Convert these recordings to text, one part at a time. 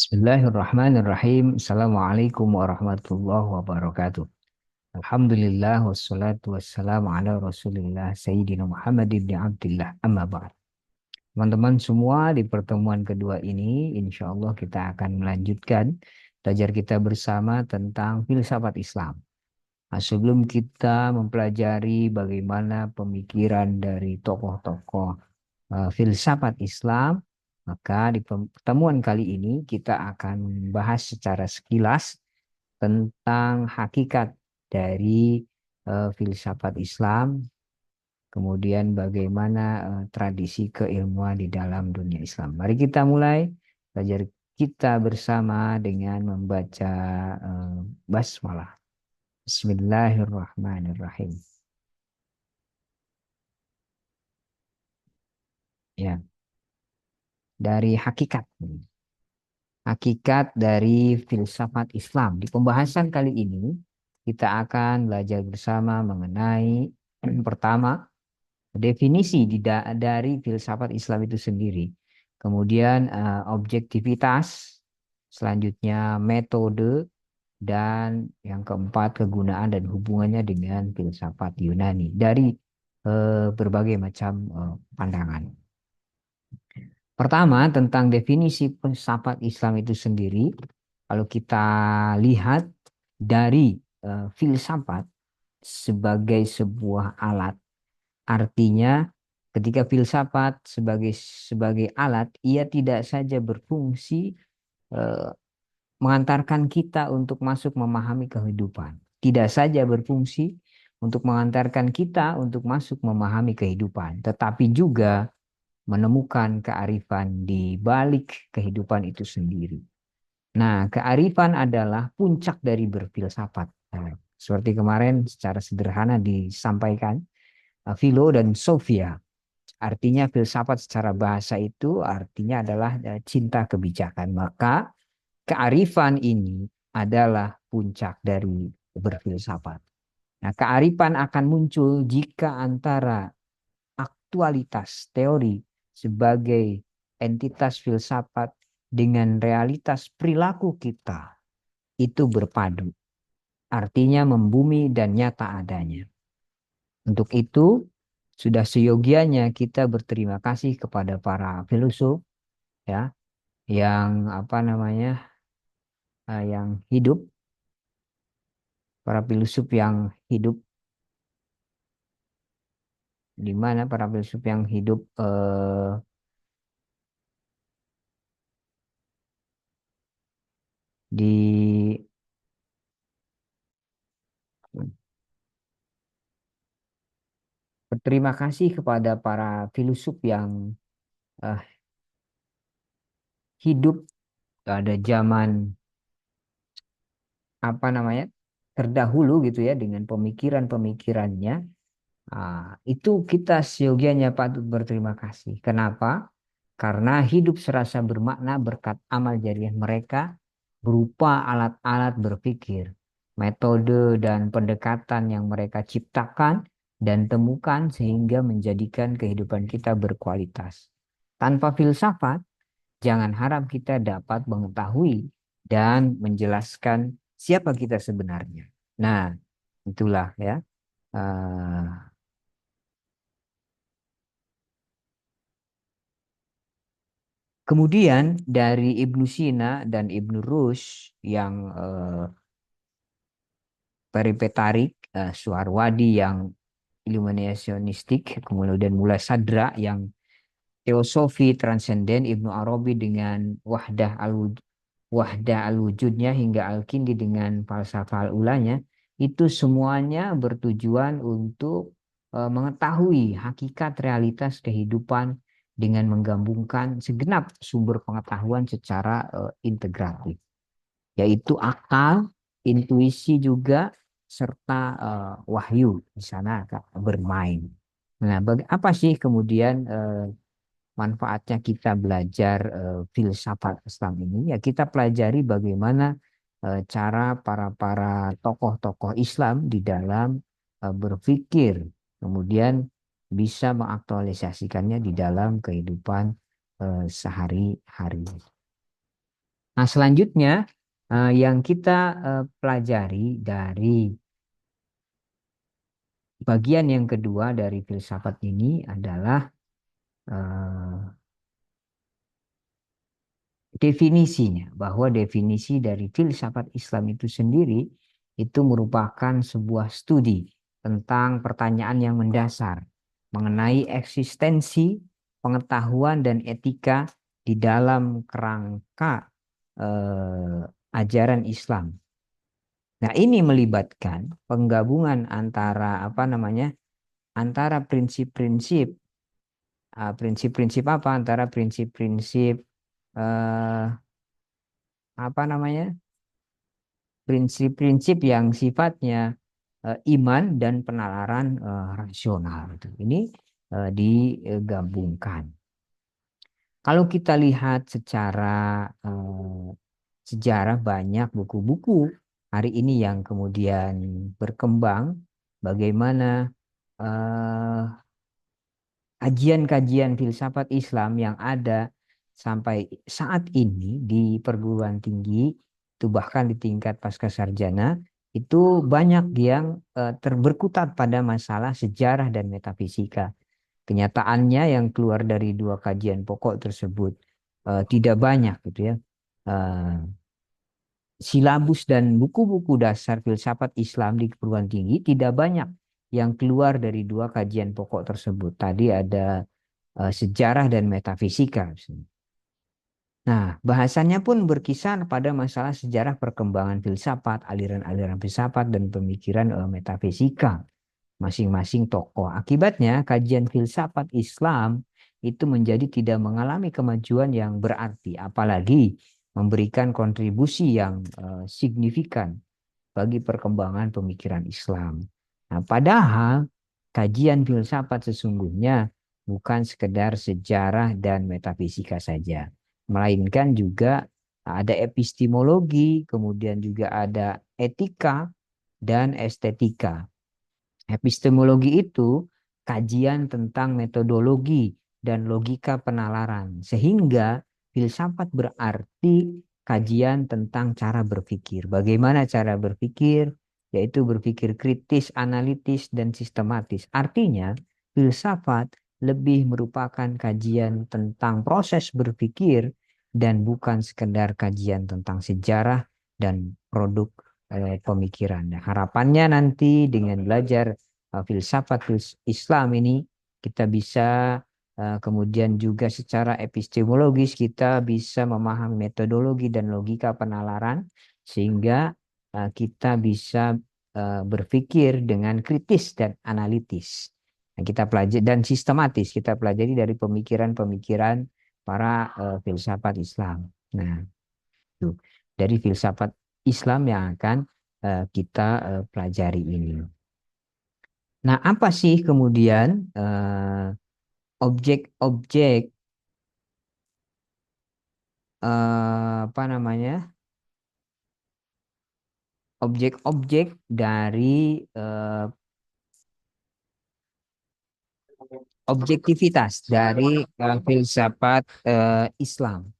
Bismillahirrahmanirrahim. Assalamualaikum warahmatullahi wabarakatuh. Alhamdulillah wassalatu wassalamu ala Rasulillah Sayyidina Muhammad ibn Abdullah amma ba'd. Teman-teman semua, di pertemuan kedua ini insya Allah kita akan melanjutkan belajar kita bersama tentang filsafat Islam. Nah, sebelum kita mempelajari bagaimana pemikiran dari tokoh-tokoh filsafat Islam, maka di pertemuan kali ini kita akan membahas secara sekilas tentang hakikat dari filsafat Islam, kemudian bagaimana tradisi keilmuan di dalam dunia Islam. Mari kita mulai belajar kita bersama dengan membaca basmalah. Bismillahirrahmanirrahim. Ya, dari hakikat. Hakikat dari filsafat Islam. Di pembahasan kali ini, kita akan belajar bersama mengenai pertama, definisi dari filsafat Islam itu sendiri. Kemudian objektivitas, selanjutnya metode, dan yang keempat kegunaan dan hubungannya dengan filsafat Yunani dari berbagai macam pandangan. Pertama, tentang definisi filsafat Islam itu sendiri, kalau kita lihat dari filsafat sebagai sebuah alat, artinya ketika filsafat sebagai alat, ia tidak saja berfungsi eh, mengantarkan kita untuk masuk memahami kehidupan, tidak saja berfungsi untuk mengantarkan kita untuk masuk memahami kehidupan, tetapi juga menemukan kearifan di balik kehidupan itu sendiri. Nah, kearifan adalah puncak dari berfilsafat. Nah, seperti kemarin secara sederhana disampaikan, Philo dan Sophia. Artinya filsafat secara bahasa itu artinya adalah cinta kebijakan. Maka kearifan ini adalah puncak dari berfilsafat. Nah, kearifan akan muncul jika antara aktualitas teori sebagai entitas filsafat dengan realitas perilaku kita itu berpadu. Artinya membumi dan nyata adanya. Untuk itu, sudah seyogianya kita berterima kasih kepada para filosof ya yang yang hidup, para filosof yang hidup, di mana para filsuf yang hidup di berterima kasih kepada para filsuf yang eh, hidup pada zaman terdahulu gitu ya dengan pemikiran-pemikirannya. Itu kita seyogianya patut berterima kasih. Kenapa? Karena hidup serasa bermakna berkat amal jariah mereka berupa alat-alat berpikir, metode dan pendekatan yang mereka ciptakan dan temukan sehingga menjadikan kehidupan kita berkualitas. Tanpa filsafat, jangan harap kita dapat mengetahui dan menjelaskan siapa kita sebenarnya. Nah, itulah ya. Eh, Kemudian dari Ibnu Sina dan Ibnu Rushd yang peripetarik, Suharwadi yang iluminasionistik, kemudian mulai Sadra yang teosofi transenden, Ibnu Arabi dengan wahdah al-wujudnya hingga Al-Kindi dengan falsafah al-ulanya, itu semuanya bertujuan untuk mengetahui hakikat realitas kehidupan dengan menggabungkan segenap sumber pengetahuan secara integratif, yaitu akal, intuisi juga, serta wahyu di sana Kak, bermain. Nah, apa sih kemudian manfaatnya kita belajar filsafat Islam ini? Ya kita pelajari bagaimana cara para tokoh-tokoh Islam di dalam berpikir, kemudian bisa mengaktualisasikannya di dalam kehidupan sehari-hari. Nah, selanjutnya yang kita pelajari dari bagian yang kedua dari filsafat ini adalah eh, definisinya, bahwa definisi dari filsafat Islam itu sendiri itu merupakan sebuah studi tentang pertanyaan yang mendasar mengenai eksistensi, pengetahuan dan etika di dalam kerangka ajaran Islam. Nah, ini melibatkan penggabungan antara apa namanya? Antara prinsip-prinsip prinsip-prinsip apa? Antara prinsip-prinsip eh, apa namanya? Prinsip-prinsip yang sifatnya iman dan penalaran rasional. Gitu. Ini digabungkan. Kalau kita lihat secara sejarah, banyak buku-buku hari ini yang kemudian berkembang bagaimana eh, kajian-kajian filsafat Islam yang ada sampai saat ini di perguruan tinggi, itu bahkan di tingkat pascasarjana, itu banyak yang berkutat pada masalah sejarah dan metafisika. Kenyataannya yang keluar dari dua kajian pokok tersebut tidak banyak gitu ya. Eh, Silabus dan buku-buku dasar filsafat Islam di perguruan tinggi tidak banyak yang keluar dari dua kajian pokok tersebut. Tadi ada sejarah dan metafisika. Nah, bahasannya pun berkisar pada masalah sejarah perkembangan filsafat, aliran-aliran filsafat, dan pemikiran metafisika masing-masing tokoh. Akibatnya, kajian filsafat Islam itu menjadi tidak mengalami kemajuan yang berarti, apalagi memberikan kontribusi yang signifikan bagi perkembangan pemikiran Islam. Nah, padahal kajian filsafat sesungguhnya bukan sekedar sejarah dan metafisika saja, melainkan juga ada epistemologi, kemudian juga ada etika dan estetika. Epistemologi itu kajian tentang metodologi dan logika penalaran, sehingga filsafat berarti kajian tentang cara berpikir. Bagaimana cara berpikir? Yaitu berpikir kritis, analitis, dan sistematis. Artinya, filsafat lebih merupakan kajian tentang proses berpikir dan bukan sekedar kajian tentang sejarah dan produk pemikiran. Nah, harapannya nanti dengan belajar filsafat Islam ini kita bisa kemudian juga secara epistemologis kita bisa memahami metodologi dan logika penalaran sehingga kita bisa berpikir dengan kritis dan analitis. Nah, kita pelajari dan sistematis kita pelajari dari pemikiran-pemikiran para filsafat Islam. Nah, itu dari filsafat Islam yang akan kita pelajari ini. Nah, apa sih kemudian objek-objek apa namanya? Objek-objek dari objektivitas dari filsafat Islam.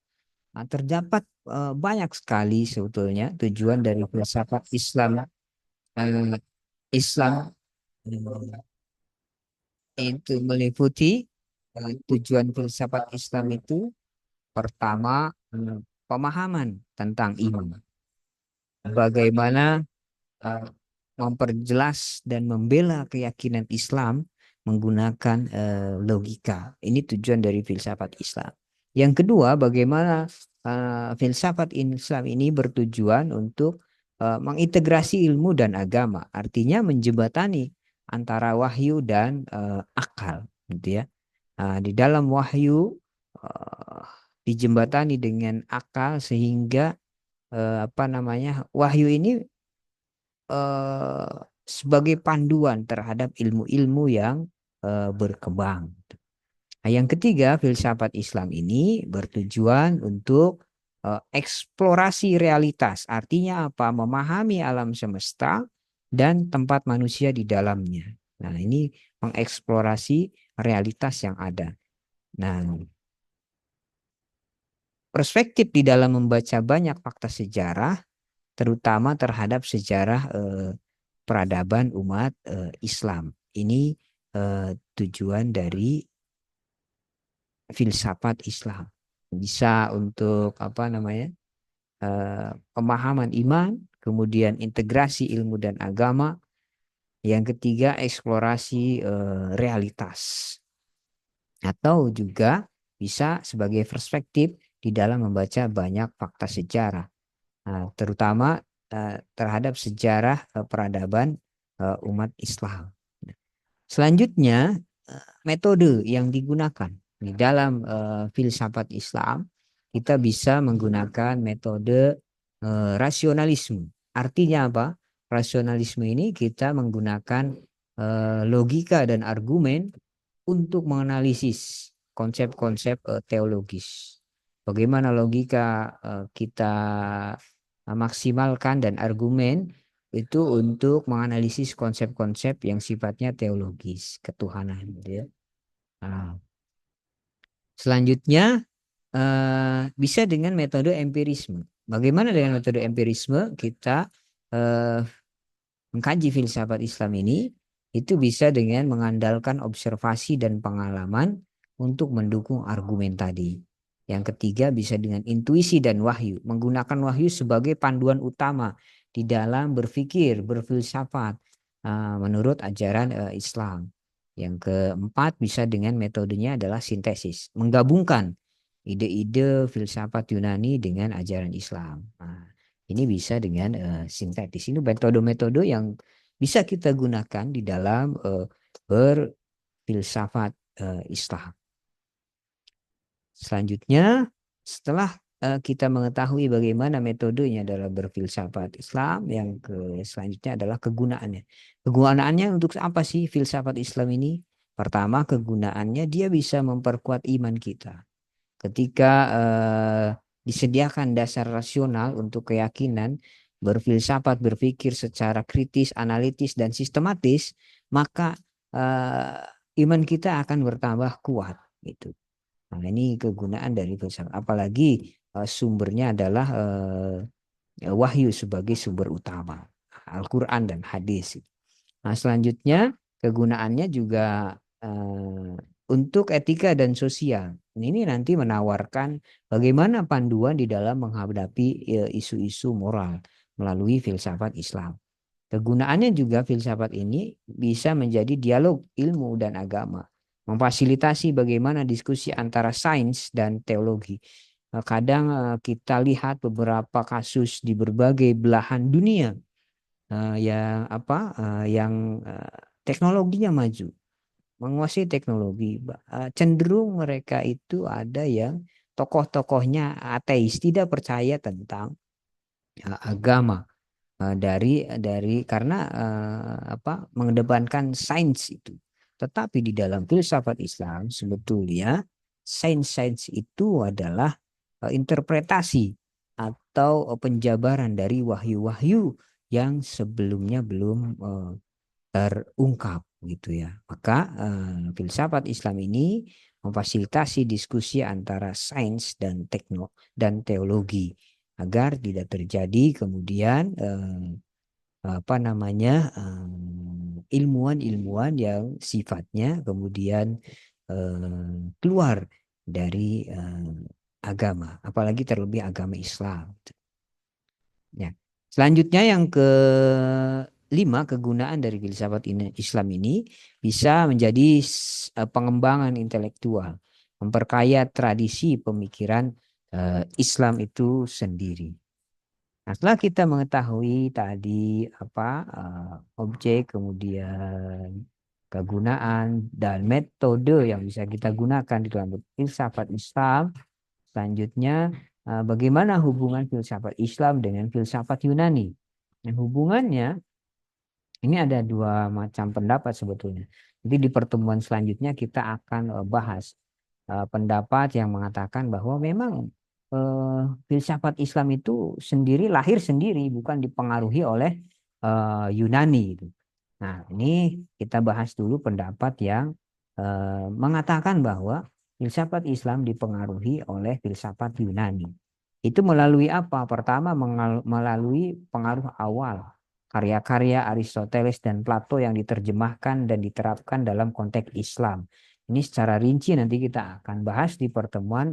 Nah, terdapat banyak sekali sebetulnya tujuan dari filsafat Islam. Eh, Islam itu meliputi tujuan filsafat Islam itu pertama pemahaman tentang iman. Bagaimana eh, memperjelas dan membela keyakinan Islam menggunakan logika. Ini tujuan dari filsafat Islam. Yang kedua, bagaimana filsafat Islam ini bertujuan untuk mengintegrasi ilmu dan agama. Artinya menjembatani antara wahyu dan akal, gitu ya. Di dalam wahyu eh, dijembatani dengan akal sehingga apa namanya wahyu ini eh, sebagai panduan terhadap ilmu-ilmu yang berkembang. Nah, yang ketiga, filsafat Islam ini bertujuan untuk eksplorasi realitas. Artinya apa? Memahami alam semesta dan tempat manusia di dalamnya. Nah, ini mengeksplorasi realitas yang ada. Nah, perspektif di dalam membaca banyak fakta sejarah, terutama terhadap sejarah peradaban umat Islam. Ini tujuan dari filsafat Islam. Bisa untuk apa namanya? Pemahaman iman, kemudian integrasi ilmu dan agama. Yang ketiga, eksplorasi realitas. Atau juga bisa sebagai perspektif di dalam membaca banyak fakta sejarah. Nah, terutama terhadap sejarah peradaban umat Islam. Selanjutnya, metode yang digunakan di dalam filsafat Islam, kita bisa menggunakan metode rasionalisme. Artinya apa? Rasionalisme ini kita menggunakan logika dan argumen untuk menganalisis konsep-konsep teologis. Bagaimana logika kita maksimalkan dan argumen itu untuk menganalisis konsep-konsep yang sifatnya teologis, ketuhanan, gitu ya. Nah, selanjutnya bisa dengan metode empirisme. Bagaimana dengan metode empirisme? Kita eh, mengkaji filsafat Islam ini itu bisa dengan mengandalkan observasi dan pengalaman untuk mendukung argumen tadi. Yang ketiga bisa dengan intuisi dan wahyu, menggunakan wahyu sebagai panduan utama di dalam berpikir, berfilsafat menurut ajaran Islam. Yang keempat bisa dengan metodenya adalah sintesis, menggabungkan ide-ide filsafat Yunani dengan ajaran Islam. Nah, ini bisa dengan sintetis. Ini metode-metode yang bisa kita gunakan di dalam berfilsafat Islam. Selanjutnya, setelah kita mengetahui bagaimana metodenya dalam berfilsafat Islam, yang selanjutnya adalah kegunaannya. Kegunaannya untuk apa sih filsafat Islam ini? Pertama, kegunaannya dia bisa memperkuat iman kita. Ketika disediakan dasar rasional untuk keyakinan, berfilsafat, berpikir secara kritis, analitis, dan sistematis, maka iman kita akan bertambah kuat. Gitu. Nah, ini kegunaan dari filsafat. Apalagi sumbernya adalah wahyu sebagai sumber utama, Al-Quran dan hadis. Nah, selanjutnya kegunaannya juga untuk etika dan sosial. Ini nanti menawarkan bagaimana panduan di dalam menghadapi isu-isu moral melalui filsafat Islam. Kegunaannya juga filsafat ini bisa menjadi dialog ilmu dan agama, memfasilitasi bagaimana diskusi antara sains dan teologi. Kadang kita lihat beberapa kasus di berbagai belahan dunia yang teknologinya maju, menguasai teknologi. Cenderung mereka itu ada yang tokoh-tokohnya ateis, tidak percaya tentang agama. Dari karena mengedepankan sains itu. Tetapi di dalam filsafat Islam sebetulnya sains-sains itu adalah interpretasi atau penjabaran dari wahyu-wahyu yang sebelumnya belum terungkap gitu ya. Maka filsafat Islam ini memfasilitasi diskusi antara sains dan teologi agar tidak terjadi kemudian ilmuwan-ilmuwan yang sifatnya kemudian keluar dari agama, apalagi terlebih agama Islam. Ya. Selanjutnya yang kelima, kegunaan dari filsafat Islam ini bisa menjadi pengembangan intelektual, memperkaya tradisi pemikiran Islam itu sendiri. Nah, setelah kita mengetahui tadi objek, kemudian kegunaan dan metode yang bisa kita gunakan di dalam filsafat Islam, selanjutnya bagaimana hubungan filsafat Islam dengan filsafat Yunani? Dan hubungannya ini ada dua macam pendapat sebetulnya. Jadi di pertemuan selanjutnya kita akan bahas pendapat yang mengatakan bahwa memang filsafat Islam itu sendiri lahir sendiri, bukan dipengaruhi oleh Yunani. Nah, ini kita bahas dulu pendapat yang mengatakan bahwa filsafat Islam dipengaruhi oleh filsafat Yunani. Itu melalui apa? Pertama, melalui pengaruh awal karya-karya Aristoteles dan Plato yang diterjemahkan dan diterapkan dalam konteks Islam. Ini secara rinci nanti kita akan bahas di pertemuan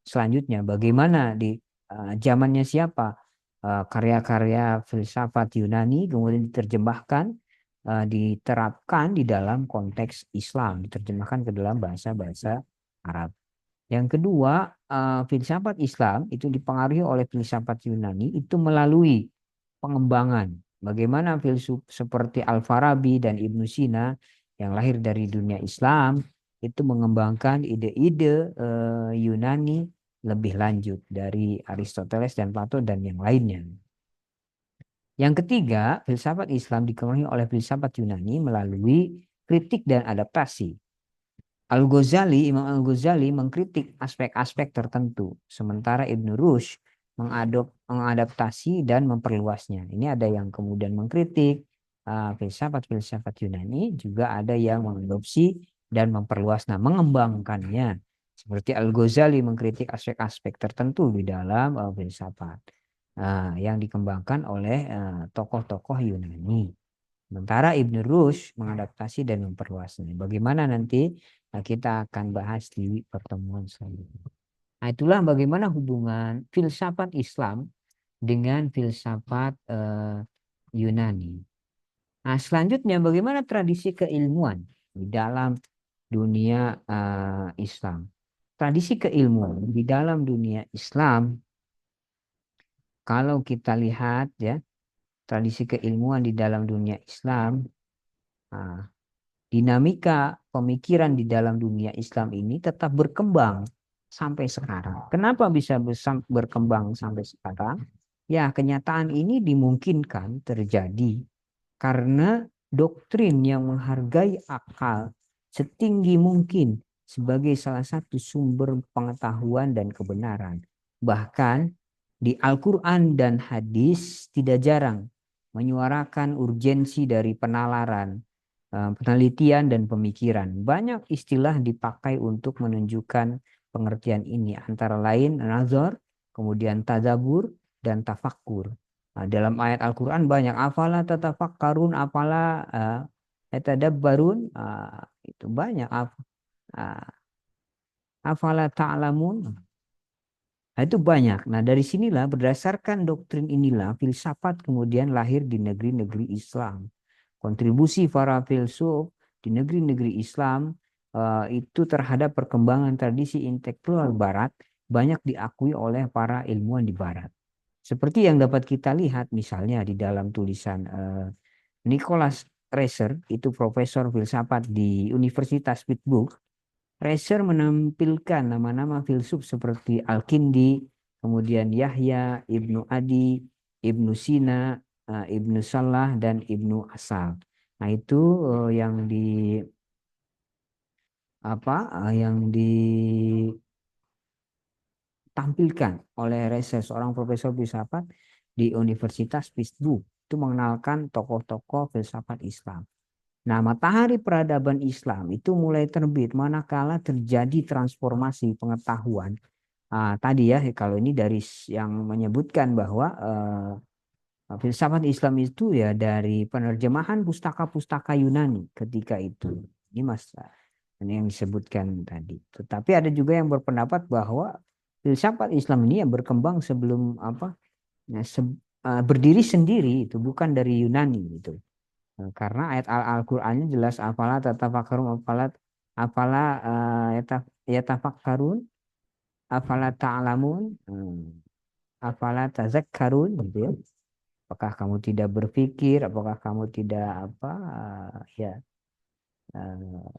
selanjutnya. Bagaimana di zamannya siapa karya-karya filsafat Yunani kemudian diterjemahkan, diterapkan di dalam konteks Islam, diterjemahkan ke dalam bahasa-bahasa Arab. Yang kedua, filsafat Islam itu dipengaruhi oleh filsafat Yunani itu melalui pengembangan. Bagaimana filsuf seperti Al-Farabi dan Ibnu Sina yang lahir dari dunia Islam itu mengembangkan ide-ide Yunani lebih lanjut dari Aristoteles dan Plato dan yang lainnya. Yang ketiga, filsafat Islam dipengaruhi oleh filsafat Yunani melalui kritik dan adaptasi. Imam Al-Ghazali mengkritik aspek-aspek tertentu, sementara Ibn Rushd mengadaptasi dan memperluasnya. Ini ada yang kemudian mengkritik filsafat-filsafat Yunani, juga ada yang mengadopsi dan memperluas, mengembangkannya. Seperti Al-Ghazali mengkritik aspek-aspek tertentu di dalam filsafat yang dikembangkan oleh tokoh-tokoh Yunani. Sementara Ibn Rushd mengadaptasi dan memperluasnya. Bagaimana nanti kita akan bahas di pertemuan selanjutnya. Nah, itulah bagaimana hubungan filsafat Islam dengan filsafat Yunani. Nah, selanjutnya bagaimana tradisi keilmuan di dalam dunia Islam. Tradisi keilmuan di dalam dunia Islam, kalau kita lihat ya, tradisi keilmuan di dalam dunia Islam, dinamika pemikiran di dalam dunia Islam ini tetap berkembang sampai sekarang. Kenapa bisa berkembang sampai sekarang? Ya, kenyataan ini dimungkinkan terjadi karena doktrin yang menghargai akal setinggi mungkin sebagai salah satu sumber pengetahuan dan kebenaran. Bahkan di Al-Quran dan hadis tidak jarang menyuarakan urgensi dari penalaran, penelitian dan pemikiran. Banyak istilah dipakai untuk menunjukkan pengertian ini, antara lain nazar, kemudian tadabbur dan tafakkur. Nah, dalam ayat Al-Quran banyak afala tatafakkarun, afala yatadabbarun, itu banyak afala ta'lamun. Nah, itu banyak. Nah, dari sinilah berdasarkan doktrin inilah filsafat kemudian lahir di negeri-negeri Islam. Kontribusi para filsuf di negeri-negeri Islam itu terhadap perkembangan tradisi intelektual Barat banyak diakui oleh para ilmuwan di Barat. Seperti yang dapat kita lihat misalnya di dalam tulisan Nicholas Reiser, itu profesor filsafat di Universitas Pittsburgh. Reiser menampilkan nama-nama filsuf seperti Al-Kindi, kemudian Yahya, Ibnu Adi, Ibnu Sina, Ibnu Salah, dan Ibnu Asal. Nah, itu yang ditampilkan oleh Reiser, seorang profesor filsafat di Universitas Pittsburgh. Itu mengenalkan tokoh-tokoh filsafat Islam. Nah, matahari peradaban Islam itu mulai terbit manakala terjadi transformasi pengetahuan. Tadi ya, kalau ini dari yang menyebutkan bahwa filsafat Islam itu ya dari penerjemahan pustaka-pustaka Yunani ketika itu. Ini ini yang disebutkan tadi. Tetapi ada juga yang berpendapat bahwa filsafat Islam ini yang berkembang sebelum ya, berdiri sendiri, itu bukan dari Yunani itu. Karena ayat Al-Qur'annya jelas afala tatafakkarun, afala yatafakkarun, afala ta'lamun, afala tazakkarun gitu ya. Apakah kamu tidak berpikir, apakah kamu tidak ya eh,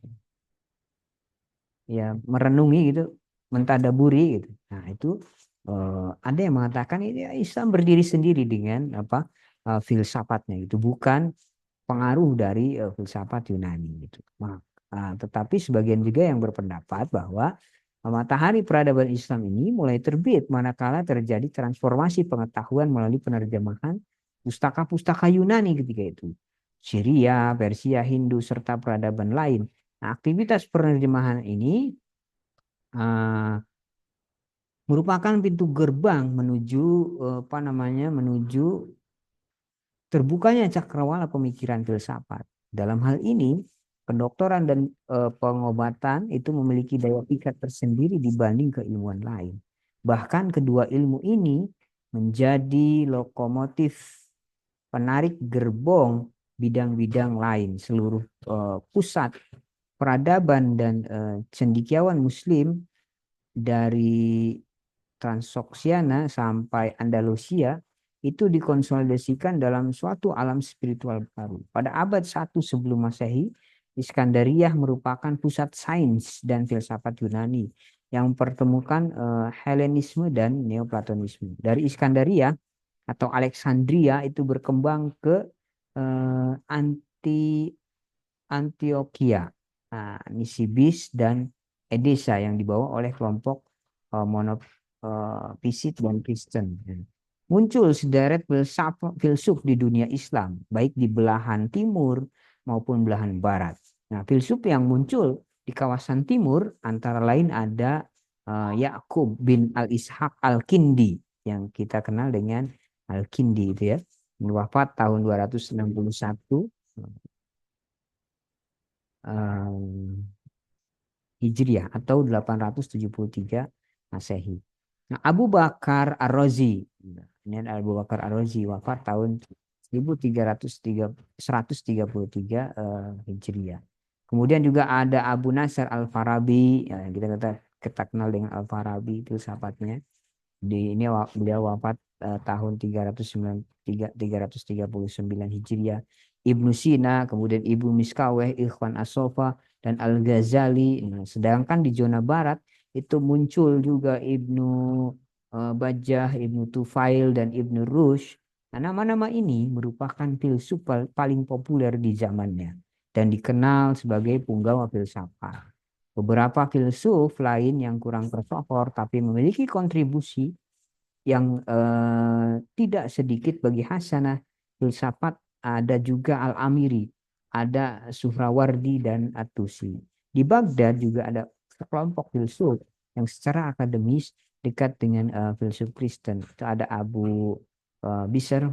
ya merenungi gitu, mentadaburi gitu. Nah, itu ada yang mengatakan ini Islam berdiri sendiri dengan filsafatnya itu, bukan pengaruh dari filsafat Yunani gitu. Tetapi sebagian juga yang berpendapat bahwa matahari peradaban Islam ini mulai terbit manakala terjadi transformasi pengetahuan melalui penerjemahan pustaka-pustaka Yunani ketika itu. Syria, Persia, Hindu, serta peradaban lain. Nah, aktivitas penerjemahan ini uh, merupakan pintu gerbang menuju menuju terbukanya cakrawala pemikiran filsafat. Dalam hal ini, kedokteran dan pengobatan itu memiliki daya pikat tersendiri dibanding keilmuan lain. Bahkan kedua ilmu ini menjadi lokomotif penarik gerbong bidang-bidang lain. Seluruh pusat peradaban dan cendekiawan Muslim dari Transoksiana sampai Andalusia itu dikonsolidasikan dalam suatu alam spiritual baru. Pada abad 1 sebelum Masehi, Iskandariah merupakan pusat sains dan filsafat Yunani yang mempertemukan Helenisme dan Neoplatonisme. Dari Iskandaria atau Alexandria itu berkembang ke Antioquia, Nisibis dan Edessa yang dibawa oleh kelompok monofisit dan Kristen. Muncul sederet filsuf di dunia Islam, baik di belahan timur maupun belahan barat. Nah, filsuf yang muncul di kawasan timur antara lain ada Yakub bin Al-Ishaq Al-Kindi yang kita kenal dengan Al-Kindi itu ya. Wafat tahun 261 Hijriah atau 873 Masehi. Nah, Abu Bakar Ar-Razi. Ini Abu Bakar Ar-Razi wafat tahun 133 Hijriah. Kemudian juga ada Abu Nasr Al-Farabi, ya, yang kita kenal dengan Al-Farabi itu sahabatnya. Ini beliau wafat tahun 339 Hijriah. Ibnu Sina, kemudian Ibnu Miskaweh, Ikhwan As-Sofa, dan Al-Ghazali. Nah, sedangkan di zona barat itu muncul juga Ibnu Bajjah, Ibnu Tufail, dan Ibnu Rushd. Nah, nama-nama ini merupakan filsuf paling populer di zamannya dan dikenal sebagai punggawa filsafat. Beberapa filsuf lain yang kurang tersohor tapi memiliki kontribusi yang tidak sedikit bagi hasanah filsafat ada juga Al-Amiri, ada Suhrawardi dan At-Tusi. Di Baghdad juga ada kelompok filsuf yang secara akademis dekat dengan filsuf Kristen. Itu ada Abu Bisr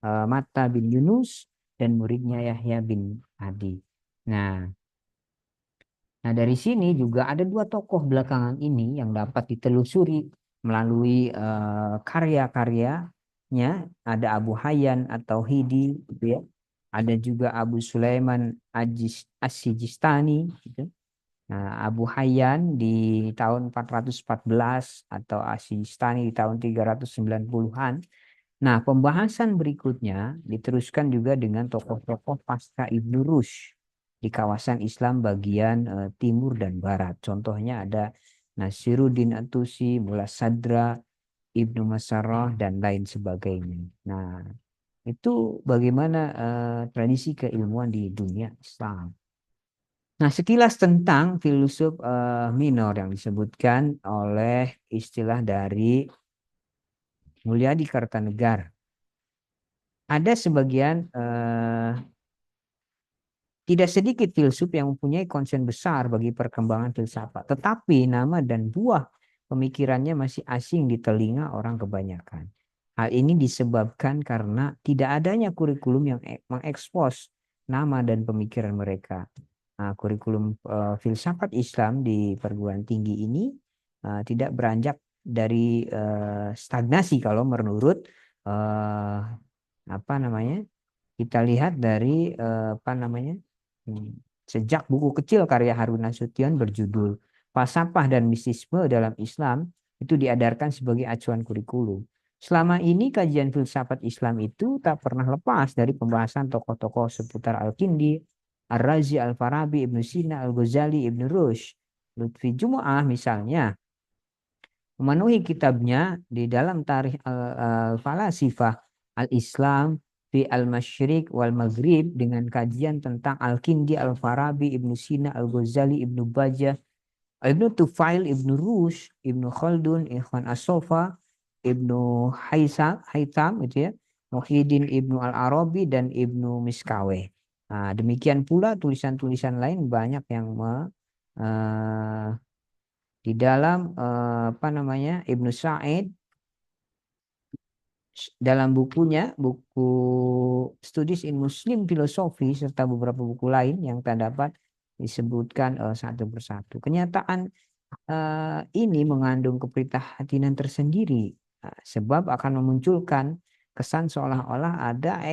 Matta bin Yunus dan muridnya Yahya bin Adi. Nah, dari sini juga ada dua tokoh belakangan ini yang dapat ditelusuri melalui karya-karyanya. Ada Abu Hayyan atau Hidi, gitu ya. Ada juga Abu Sulaiman As-Sijistani, gitu. Nah, Abu Hayyan di tahun 414 atau As-Sijistani di tahun 390-an. Nah, pembahasan berikutnya diteruskan juga dengan tokoh-tokoh pasca Ibnu Rushd di kawasan Islam bagian timur dan barat. Contohnya ada Nasiruddin At-Tusi, Mullah Sadra, Ibnu Masarah, dan lain sebagainya. Nah, itu bagaimana tradisi keilmuan di dunia Islam. Nah, sekilas tentang filsuf minor yang disebutkan oleh istilah dari Mulyadi Kartanegara. Ada sebagian tidak sedikit filsuf yang mempunyai konsen besar bagi perkembangan filsafat, tetapi nama dan buah pemikirannya masih asing di telinga orang kebanyakan. Hal ini disebabkan karena tidak adanya kurikulum yang mengekspos nama dan pemikiran mereka. Nah, kurikulum filsafat Islam di perguruan tinggi ini tidak beranjak dari stagnasi kalau menurut kita lihat dari sejak buku kecil karya Harun Nasution berjudul Falsafah dan Mistisme dalam Islam itu diedarkan sebagai acuan kurikulum. Selama ini kajian filsafat Islam itu tak pernah lepas dari pembahasan tokoh-tokoh seputar Al-Kindi, Ar-Razi, Al-Farabi, Ibnu Sina, Al-Ghazali, Ibnu Rushd, Lutfi Jumu'ah misalnya memenuhi kitabnya di dalam Tarikh Al-Falasifah Al-Islam fi Al-Masyriq wal Maghrib dengan kajian tentang Al-Kindi, Al-Farabi, Ibnu Sina, Al-Ghazali, Ibnu Bajjah, Ibnu Tufail, Ibnu Rushd, Ibnu Khaldun, Ikhwan As-Sofa, Ibnu Haytham itu ya, Muhyiddin Ibnu Al-Arabi dan Ibnu Miskaweh. Nah, demikian pula tulisan-tulisan lain banyak yang Di dalam apa namanya Ibnu Sa'id dalam bukunya, buku Studies in Muslim Philosophy serta beberapa buku lain yang terdapat disebutkan satu persatu. Kenyataan ini mengandung keprihatinan tersendiri, sebab akan memunculkan kesan seolah-olah ada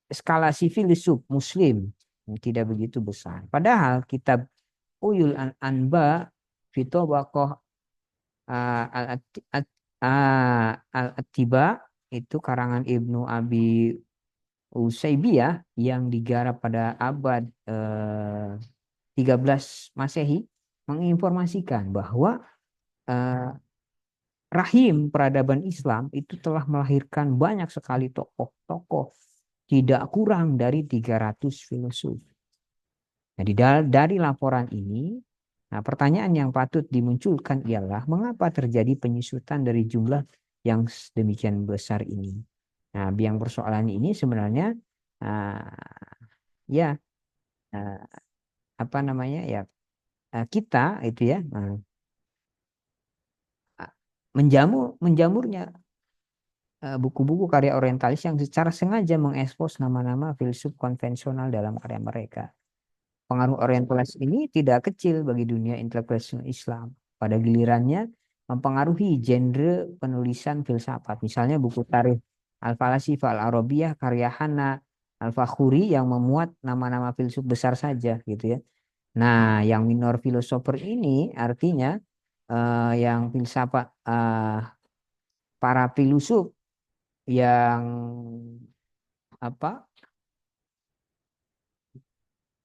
eskalasi filsuf Muslim yang tidak begitu besar. Padahal kitab Uyul Anba Fitobakoh Al-Atiba itu karangan Ibnu Abi Usaibiyah yang digarap pada abad 13 Masehi menginformasikan bahwa eh, rahim peradaban Islam itu telah melahirkan banyak sekali tokoh-tokoh, tidak kurang dari 300 filsuf. Jadi dari laporan ini, nah pertanyaan yang patut dimunculkan ialah mengapa terjadi penyusutan dari jumlah yang demikian besar ini. Nah, biang persoalan ini sebenarnya ya uh, apa namanya ya kita itu ya menjamurnya buku-buku karya orientalis yang secara sengaja mengekspos nama-nama filsuf konvensional dalam karya mereka. Pengaruh orientalis ini tidak kecil bagi dunia intelektual Islam. Pada gilirannya mempengaruhi genre penulisan filsafat. Misalnya buku Tarikh Al-Falasifah Al-Arabiyah karya Hana Al-Fakhuri yang memuat nama-nama filsuf besar saja gitu ya. Nah, yang minor filosofer ini artinya yang filsafat para filsuf yang apa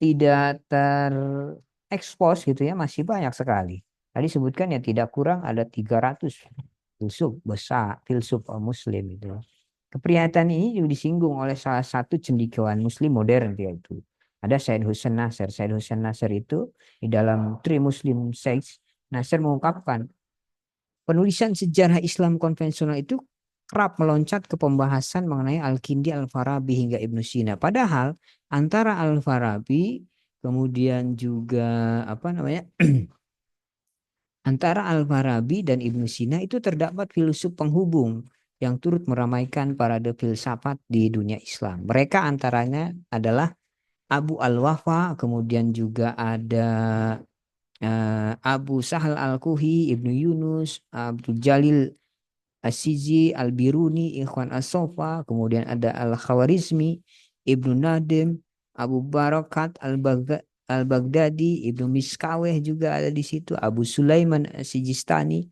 tidak terekspos gitu ya masih banyak sekali. Tadi sebutkan ya tidak kurang ada 300 filsuf besar, filsuf Muslim itu. Keprihatan ini juga disinggung oleh salah satu cendekiawan Muslim modern yaitu ada Said Hussein Nasr. Said Hussein Nasr itu di dalam Three Muslim Sects, Nasr mengungkapkan penulisan sejarah Islam konvensional itu kerap meloncat ke pembahasan mengenai Al-Kindi, Al-Farabi hingga Ibnu Sina. Padahal antara Al-Farabi kemudian juga apa namanya antara Al-Farabi dan Ibnu Sina itu terdapat filsuf penghubung yang turut meramaikan parade filsafat di dunia Islam. Mereka antaranya adalah Abu Al-Wafa, kemudian juga ada Abu Sahal Al-Kuhi, Ibnu Yunus, Abdul Jalil As-Siji, Al-Biruni, Ikhwan As-Sofa, kemudian ada Al-Khawarizmi, Ibnu Nadim, Abu Barakat Al-Baghdadi, Ibnu Miskaweh juga ada di situ, Abu Sulaiman As-Sijistani,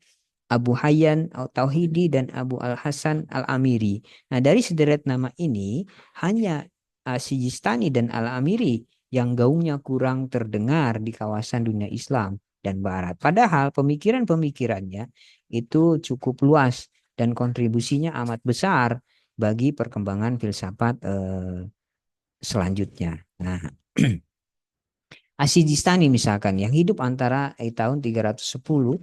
Abu Hayyan Al-Tauhidi, dan Abu Al-Hasan Al-Amiri. Nah, dari sederet nama ini, hanya As-Sijistani dan Al-Amiri yang gaungnya kurang terdengar di kawasan dunia Islam dan Barat. Padahal pemikiran-pemikirannya itu cukup luas dan kontribusinya amat besar bagi perkembangan filsafat selanjutnya. Nah, Asyidistani misalkan yang hidup antara tahun 310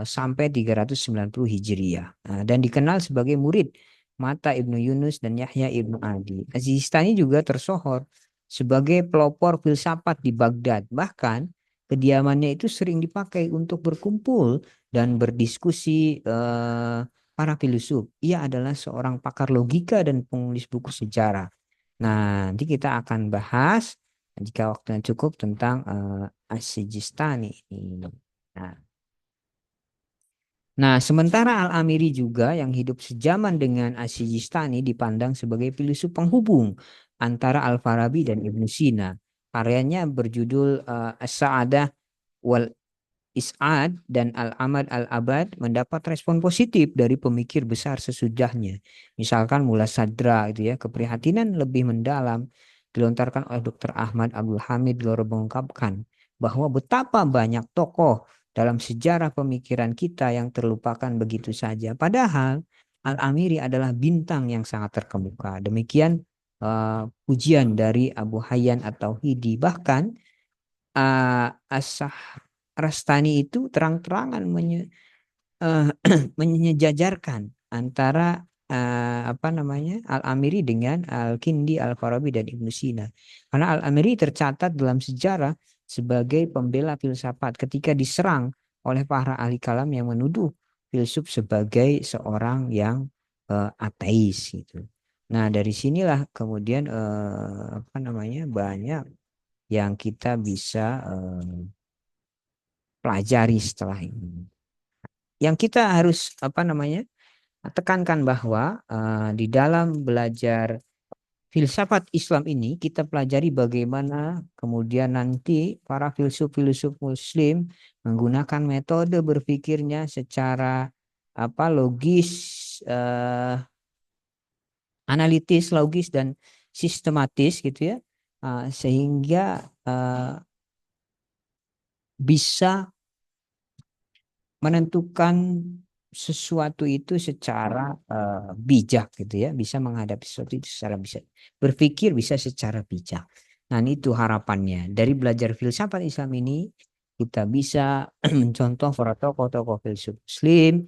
sampai 390 Hijriah. Nah, dan dikenal sebagai murid Mata Ibnu Yunus dan Yahya Ibnu Adi. Asyidistani juga tersohor sebagai pelopor filsafat di Baghdad. Bahkan kediamannya itu sering dipakai untuk berkumpul dan berdiskusi para filsuf. Ia adalah seorang pakar logika dan penulis buku sejarah. Nah, nanti kita akan bahas jika waktunya cukup tentang As-Sijistani ini. Nah, sementara Al-Amiri juga yang hidup sejaman dengan As-Sijistani dipandang sebagai filsuf penghubung antara Al-Farabi dan Ibnu Sina. Karyanya berjudul As-Sa'adah wal Is'ad dan Al-Amad Al-Abad mendapat respon positif dari pemikir besar sesudahnya. Misalkan Mula Sadra itu ya, keprihatinan lebih mendalam dilontarkan oleh Dr. Ahmad Abdul Hamid Loro mengungkapkan bahwa betapa banyak tokoh dalam sejarah pemikiran kita yang terlupakan begitu saja. Padahal Al-Amiri adalah bintang yang sangat terkemuka. Demikian pujian dari Abu Hayyan atau Hidi. Bahkan As-Sah Rastani itu terang-terangan menyejajarkan antara apa namanya Al-Amiri dengan Al-Kindi, Al-Farabi dan Ibnu Sina. Karena Al-Amiri tercatat dalam sejarah sebagai pembela filsafat ketika diserang oleh para ahli kalam yang menuduh filsuf sebagai seorang yang ateis gitu. Nah, dari sinilah kemudian apa namanya banyak yang kita bisa pelajari setelah ini. Yang kita harus apa namanya tekankan bahwa di dalam belajar filsafat Islam ini kita pelajari bagaimana kemudian nanti para filsuf-filsuf Muslim menggunakan metode berpikirnya secara apa logis, analitis, logis dan sistematis gitu ya, sehingga bisa menentukan sesuatu itu secara bijak gitu ya, bisa menghadapi sesuatu itu secara bijak, berpikir bisa secara bijak. Nah, itu harapannya dari belajar filsafat Islam ini kita bisa mencontoh para tokoh-tokoh filsuf Muslim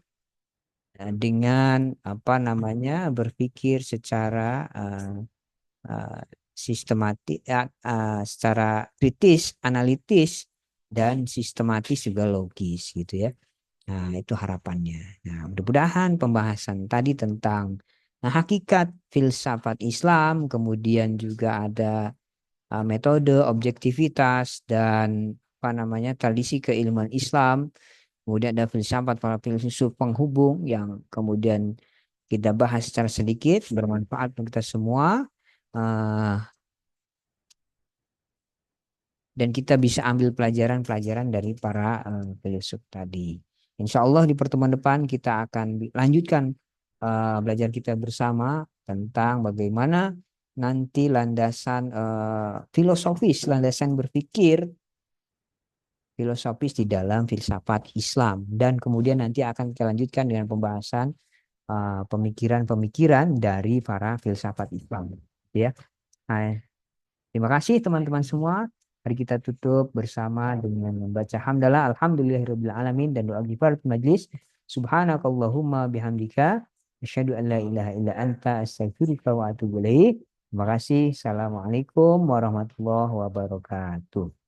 dengan apa namanya berpikir secara sistematik, secara kritis, analitis dan sistematis juga logis gitu ya. Nah, itu harapannya. Nah, mudah-mudahan pembahasan tadi tentang hakikat filsafat Islam, kemudian juga ada metode objektivitas dan apa namanya tradisi keilmuan Islam, kemudian ada filsafat para filsuf penghubung yang kemudian kita bahas secara sedikit bermanfaat untuk kita semua. Eh, dan kita bisa ambil pelajaran-pelajaran dari para filsuf tadi. Insya Allah di pertemuan depan kita akan lanjutkan belajar kita bersama tentang bagaimana nanti landasan filosofis, landasan berpikir filosofis di dalam filsafat Islam. Dan kemudian nanti akan kita lanjutkan dengan pembahasan pemikiran-pemikiran dari para filsafat Islam. Ya, nah, terima kasih teman-teman semua. Mari kita tutup bersama dengan membaca hamdalah alhamdulillahirabbil alamin dan doa kifaratul majlis. Subhanakallahumma bihamdika asyhadu an la ilaha illa anta astaghfiruka wa atubu ilaik. Terima kasih. Assalamualaikum warahmatullahi wabarakatuh.